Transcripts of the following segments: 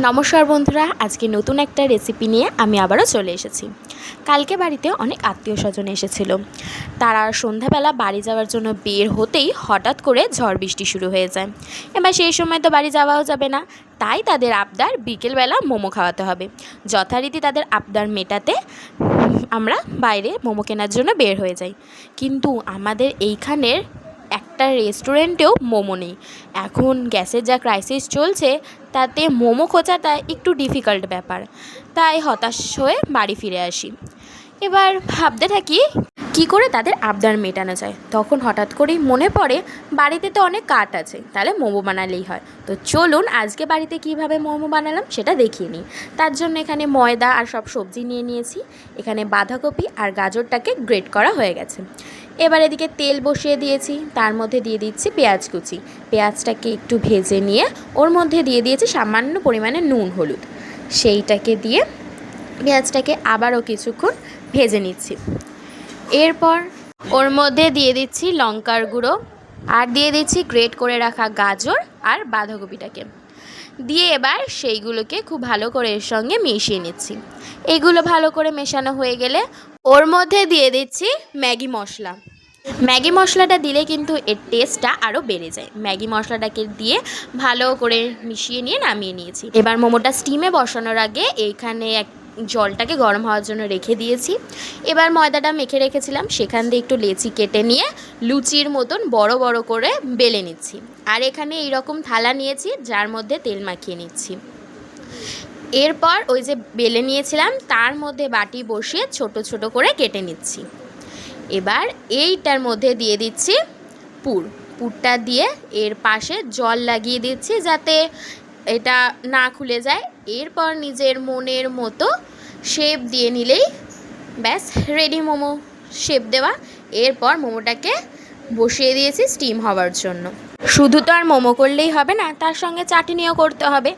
নমস্কার বন্ধুরা, আজকে নতুন একটা রেসিপি নিয়ে আমি আবারও চলে এসেছি। কালকে বাড়িতে অনেক আত্মীয় স্বজন এসেছিল। তারা সন্ধ্যাবেলা বাড়ি যাওয়ার জন্য বের হতেই হঠাৎ করে ঝড় বৃষ্টি শুরু হয়ে যায়। এবার সেই সময় তো বাড়ি যাওয়াও যাবে না, তাই তাদের আবদার বিকেলবেলা মোমো খাওয়াতে হবে। যথারীতি তাদের আবদার মেটাতে আমরা বাইরে মোমো কেনার জন্য বের হয়ে যাই। কিন্তু আমাদের এইখানের একটা রেস্টুরেন্টেও মোমো নেই। এখন গ্যাসের যা ক্রাইসিস চলছে, তাতে মোমো খোঁজাটা একটু ডিফিকাল্ট ব্যাপার। তাই হতাশ হয়ে বাড়ি ফিরে আসি। এবার ভাবতে থাকি কী করে তাদের আবদার মেটানো যায়। তখন হঠাৎ করেই মনে পড়ে বাড়িতে তো অনেক কাঠ আছে, তাহলে মোমো বানালেই হয়। তো চলুন আজকে বাড়িতে কিভাবে মোমো বানালাম সেটা দেখিয়ে নিই। তার জন্য এখানে ময়দা আর সব সবজি নিয়ে নিয়েছি। এখানে বাঁধাকপি আর গাজরটাকে গ্রেট করা হয়ে গেছে। এবার এদিকে তেল বসিয়ে দিয়েছি, তার মধ্যে দিয়ে দিচ্ছি পেঁয়াজ কুচি। পেঁয়াজটাকে একটু ভেজে নিয়ে ওর মধ্যে দিয়ে দিয়েছি সামান্য পরিমাণে নুন হলুদ। সেইটাকে দিয়ে পেঁয়াজটাকে আবারও কিছুক্ষণ ভেজে নিচ্ছি। এরপর ওর মধ্যে দিয়ে দিচ্ছি লঙ্কার গুঁড়ো আর দিয়ে দিচ্ছি গ্রেট করে রাখা গাজর আর বাঁধাকপিটাকে দিয়ে এবার সেইগুলোকে খুব ভালো করে এর সঙ্গে মিশিয়ে নিচ্ছি। এগুলো ভালো করে মেশানো হয়ে গেলে ওর মধ্যে দিয়ে দিচ্ছি ম্যাগি মশলা। ম্যাগি মশলাটা দিলে কিন্তু এর টেস্টটা আরও বেড়ে যায়। ম্যাগি মশলাটাকে দিয়ে ভালো করে মিশিয়ে নিয়ে নামিয়ে নিয়েছি। এবার মোমোটা স্টিমে বসানোর আগে এইখানে জলটাকে গরম হওয়ার জন্য রেখে দিয়েছি। এবার ময়দাটা মেখে রেখেছিলাম, সেখান দিয়ে একটু লেচি কেটে নিয়ে লুচির মতন বড় বড় করে বেলে নিচ্ছি। আর এখানে এইরকম থালা নিয়েছি, যার মধ্যে তেল মাখিয়ে নিচ্ছি। এরপর ওই যে বেলে নিয়েছিলাম তার মধ্যে বাটি বসিয়ে ছোট ছোট করে কেটে নিচ্ছি। এবার এইটার মধ্যে দিয়ে দিচ্ছি পুরটা দিয়ে এর পাশে জল লাগিয়ে দিচ্ছি যাতে এটা না খুলে যায়। এরপর নিজের মনের মতো শেপ দিয়ে নিলেই ব্যাস রেডি মোমো শেপ দেওয়া। এরপর মোমোটাকে বসিয়ে দিয়েছি স্টিম হওয়ার জন্য। শুধু তো আর মোমো করলেই হবে না, তার সঙ্গে চাটনিও করতে হবে।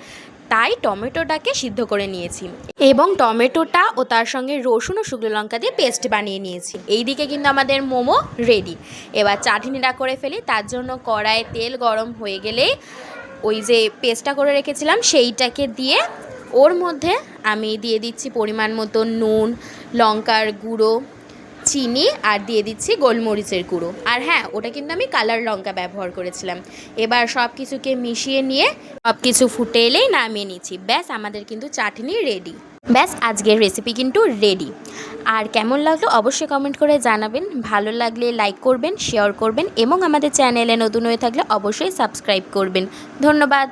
তাই টমেটোটাকে সিদ্ধ করে নিয়েছি এবং টমেটোটা ও তার সঙ্গে রসুন ও শুকনো লঙ্কা দিয়ে পেস্ট বানিয়ে নিয়েছি। এইদিকে কিন্তু আমাদের মোমো রেডি। এবার চাটনিটা করে ফেলি। তার জন্য কড়াইয়ে তেল গরম হয়ে গেলেই ওই যে পেস্টটা করে রেখেছিলাম সেইটাকে দিয়ে ওর মধ্যে আমি দিয়ে দিচ্ছি পরিমাণ মতো নুন, লঙ্কার গুঁড়ো, চিনি আর দিয়ে দিচ্ছি গোলমরিচের গুঁড়ো। আর হ্যাঁ, ওটা কিন্তু আমি কালার লঙ্কা ব্যবহার করেছিলাম। এবার সব কিছুকে মিশিয়ে নিয়ে সব কিছু ফুটে এলেই নামিয়ে নিচ্ছি। ব্যাস আমাদের কিন্তু চাটনি রেডি। ব্যাস আজকের রেসিপি কিন্তু রেডি। আর কেমন লাগলো অবশ্যই কমেন্ট করে জানাবেন। ভালো লাগলে লাইক করবেন, শেয়ার করবেন এবং আমাদের চ্যানেলে নতুন হয়ে থাকলে অবশ্যই সাবস্ক্রাইব করবেন। ধন্যবাদ।